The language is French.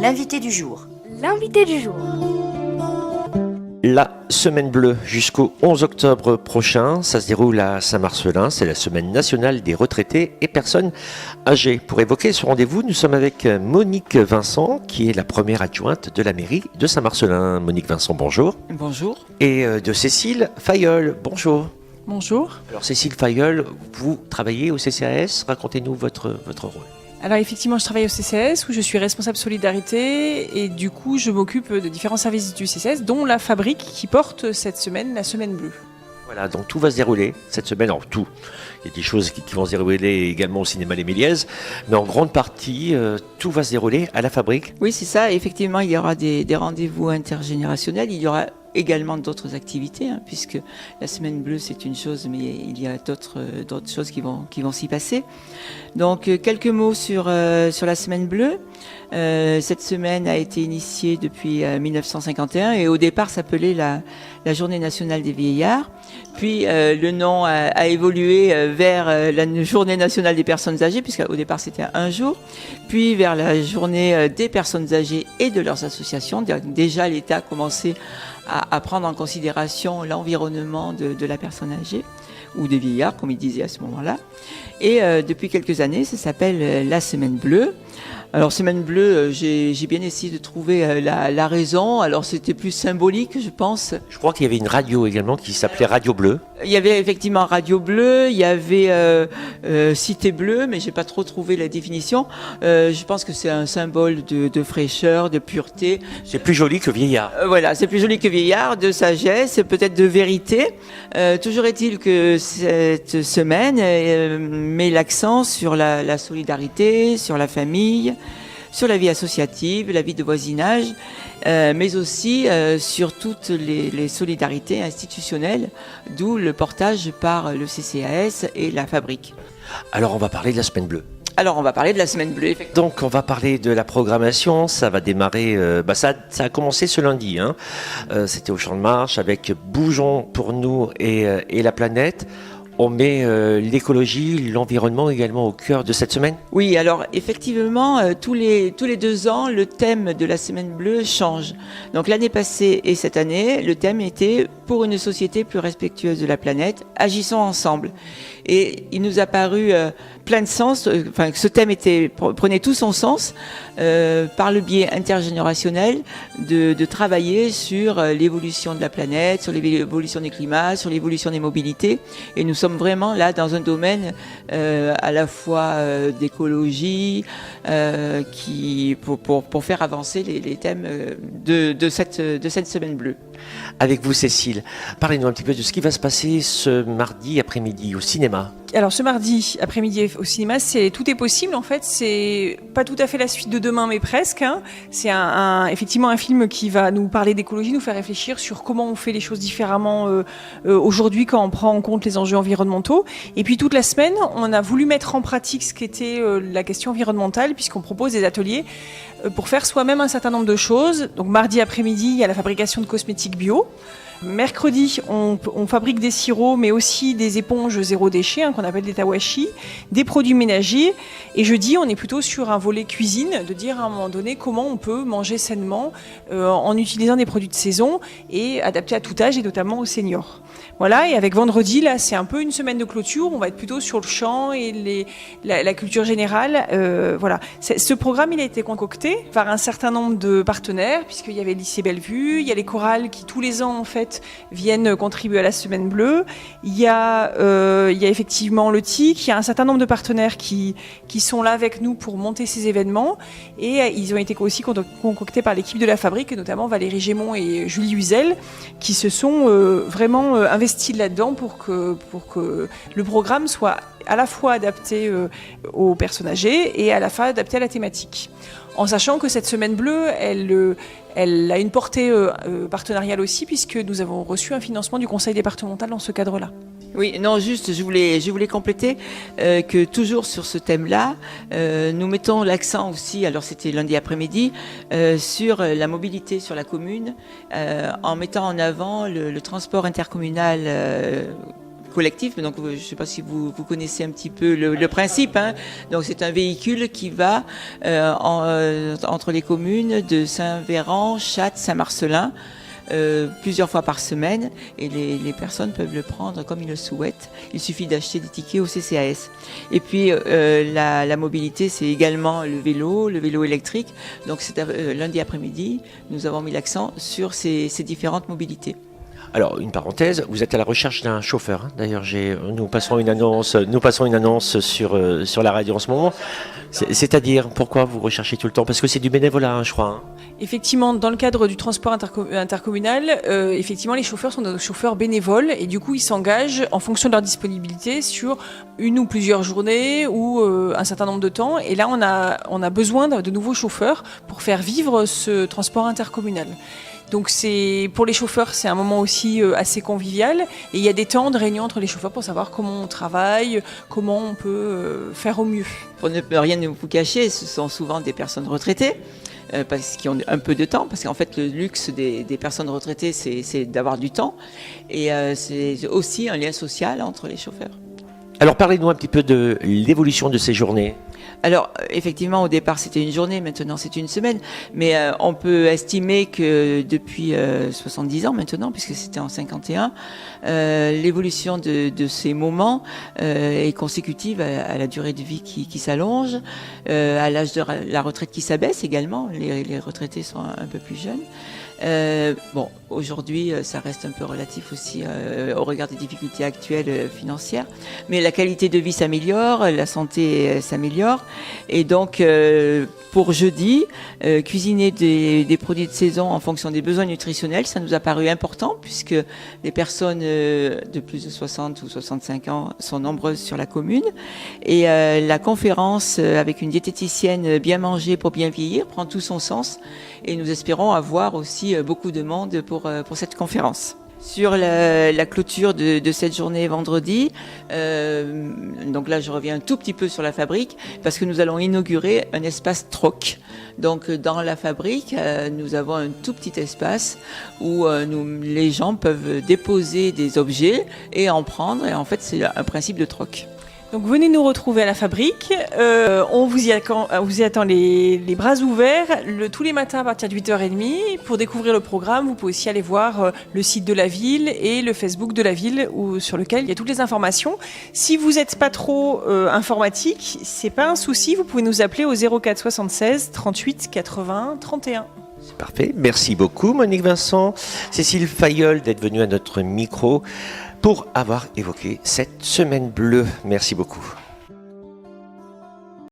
L'invité du jour. L'invité du jour. La semaine bleue jusqu'au 11 octobre prochain, ça se déroule à Saint-Marcelin. C'est la semaine nationale des retraités et personnes âgées. Pour évoquer ce rendez-vous, nous sommes avec Monique Vincent, qui est la première adjointe de la mairie de Saint-Marcelin. Monique Vincent, bonjour. Bonjour. Et de Cécile Fayeul, bonjour. Bonjour. Alors Cécile Fayeul, vous travaillez au CCAS, racontez-nous votre rôle. Alors effectivement, je travaille au CCAS où je suis responsable solidarité et du coup, je m'occupe de différents services du CCAS, dont la fabrique qui porte cette semaine, la semaine bleue. Voilà, donc tout va se dérouler cette semaine. Alors tout, il y a des choses qui vont se dérouler également au cinéma Les Méliès, mais en grande partie, tout va se dérouler à la fabrique. Oui, c'est ça. Effectivement, il y aura des rendez-vous intergénérationnels. Il y aura également d'autres activités, puisque la semaine bleue, c'est une chose, mais il y a d'autres choses qui vont s'y passer. Donc, quelques mots sur la semaine bleue. Cette semaine a été initiée depuis 1951 et au départ s'appelait la Journée nationale des vieillards. Puis le nom a évolué vers la Journée nationale des personnes âgées, puisqu'au départ c'était un jour. Puis vers la Journée des personnes âgées et de leurs associations. Déjà, l'État a commencé à prendre en considération l'environnement de la personne âgée, ou des vieillards, comme il disait à ce moment-là. Et depuis quelques années, ça s'appelle la Semaine bleue. Alors, Semaine bleue, j'ai bien essayé de trouver la raison. Alors, c'était plus symbolique, je pense. Je crois qu'il y avait une radio également qui s'appelait Radio Bleue. Il y avait effectivement Radio Bleue, il y avait Cité Bleue, mais j'ai pas trop trouvé la définition. Je pense que c'est un symbole de fraîcheur, de pureté. C'est plus joli que vieillard. Voilà, c'est plus joli que vieillard, de sagesse, peut-être de vérité. Toujours est-il que cette semaine met l'accent sur la solidarité, sur la famille, sur la vie associative, la vie de voisinage, mais aussi sur toutes les solidarités institutionnelles, d'où le portage par le CCAS et la fabrique. Alors on va parler de la semaine bleue. Alors on va parler de la semaine bleue, effectivement. Donc on va parler de la programmation, ça va démarrer, ça a commencé ce lundi, c'était au Champ de Mars avec Bougeons pour nous et la planète. On met l'écologie, l'environnement également au cœur de cette semaine. Oui, alors effectivement, tous les 2 ans, le thème de la Semaine bleue change. Donc l'année passée et cette année, le thème était « Pour une société plus respectueuse de la planète, agissons ensemble ». Et il nous a paru plein de sens, ce thème prenait tout son sens par le biais intergénérationnel de travailler sur l'évolution de la planète, sur l'évolution du climat, sur l'évolution des mobilités. Et nous sommes vraiment là dans un domaine à la fois d'écologie, pour faire avancer les thèmes de cette semaine bleue. Avec vous Cécile, parlez-nous un petit peu de ce qui va se passer ce mardi après-midi au cinéma. Alors ce mardi après-midi au cinéma, tout est possible en fait. C'est pas tout à fait la suite de demain, mais presque. C'est effectivement un film qui va nous parler d'écologie, nous faire réfléchir sur comment on fait les choses différemment aujourd'hui quand on prend en compte les enjeux environnementaux. Et puis toute la semaine, on a voulu mettre en pratique ce qu'était la question environnementale, puisqu'on propose des ateliers pour faire soi-même un certain nombre de choses. Donc mardi après-midi, il y a la fabrication de cosmétiques bio. Mercredi, on fabrique des sirops, mais aussi des éponges zéro déchet, qu'on appelle des tawashi, des produits ménagers. Et jeudi, on est plutôt sur un volet cuisine, de dire à un moment donné comment on peut manger sainement en utilisant des produits de saison et adaptés à tout âge et notamment aux seniors. Voilà, et avec vendredi, là, c'est un peu une semaine de clôture. On va être plutôt sur le champ et la culture générale. Voilà. Ce programme, il a été concocté par un certain nombre de partenaires, puisqu'il y avait le lycée Bellevue, il y a les chorales qui tous les ans, en fait, viennent contribuer à la semaine bleue. Il y a effectivement le TIC, il y a un certain nombre de partenaires qui sont là avec nous pour monter ces événements et ils ont été aussi concoctés par l'équipe de la fabrique, et notamment Valérie Gémont et Julie Huzel, qui se sont vraiment investis là-dedans pour que le programme soit à la fois adapté aux personnes âgées et à la fois adapté à la thématique. En sachant que cette semaine bleue, elle a une portée partenariale aussi, puisque nous avons reçu un financement du conseil départemental dans ce cadre-là. Oui, non, juste, je voulais compléter que toujours sur ce thème-là, nous mettons l'accent aussi, alors c'était lundi après-midi, sur la mobilité sur la commune, en mettant en avant le transport intercommunal collectif. Donc, je ne sais pas si vous connaissez un petit peu le principe. Hein. Donc, c'est un véhicule qui va entre les communes de Saint-Véran, Chattes, Saint-Marcellin, plusieurs fois par semaine, et les personnes peuvent le prendre comme ils le souhaitent. Il suffit d'acheter des tickets au CCAS. Et puis la mobilité, c'est également le vélo électrique. Donc lundi après-midi, nous avons mis l'accent sur ces différentes mobilités. Alors, une parenthèse, vous êtes à la recherche d'un chauffeur. Hein. D'ailleurs, nous passons une annonce sur la radio en ce moment. C'est-à-dire, pourquoi vous recherchez tout le temps? Parce que c'est du bénévolat, hein, je crois. Hein. Effectivement, dans le cadre du transport intercommunal, effectivement, les chauffeurs sont des chauffeurs bénévoles et du coup, ils s'engagent en fonction de leur disponibilité sur une ou plusieurs journées ou un certain nombre de temps. Et là, on a besoin de nouveaux chauffeurs pour faire vivre ce transport intercommunal. Donc pour les chauffeurs, c'est un moment aussi assez convivial. Et il y a des temps de réunion entre les chauffeurs pour savoir comment on travaille, comment on peut faire au mieux. Pour ne rien vous cacher, ce sont souvent des personnes retraitées. Parce qu'ils ont un peu de temps, parce qu'en fait le luxe des personnes retraitées, c'est d'avoir du temps. Et c'est aussi un lien social entre les chauffeurs. Alors parlez-nous un petit peu de l'évolution de ces journées. Alors, effectivement, au départ, c'était une journée, maintenant, c'est une semaine. Mais on peut estimer que depuis 70 ans maintenant, puisque c'était en 51, l'évolution de ces moments est consécutive à la durée de vie qui s'allonge, à l'âge de la retraite qui s'abaisse également. Les retraités sont un peu plus jeunes. Aujourd'hui, ça reste un peu relatif aussi au regard des difficultés actuelles financières. Mais la qualité de vie s'améliore, la santé s'améliore. Et donc, pour jeudi, cuisiner des produits de saison en fonction des besoins nutritionnels, ça nous a paru important puisque les personnes de plus de 60 ou 65 ans sont nombreuses sur la commune. Et la conférence avec une diététicienne bien manger pour bien vieillir prend tout son sens. Et nous espérons avoir aussi beaucoup de monde pour cette conférence. Sur la clôture de cette journée vendredi, donc là je reviens un tout petit peu sur la fabrique parce que nous allons inaugurer un espace troc. Donc dans la fabrique, nous avons un tout petit espace où les gens peuvent déposer des objets et en prendre, et en fait c'est un principe de troc. Donc venez nous retrouver à la fabrique, on vous y attend les bras ouverts tous les matins à partir de 8h30. Pour découvrir le programme, vous pouvez aussi aller voir le site de la ville et le Facebook de la ville sur lequel il y a toutes les informations. Si vous n'êtes pas trop informatique, c'est pas un souci, vous pouvez nous appeler au 04 76 38 80 31. C'est parfait, merci beaucoup Monique Vincent, Cécile Fayolle d'être venue à notre micro pour avoir évoqué cette semaine bleue. Merci beaucoup.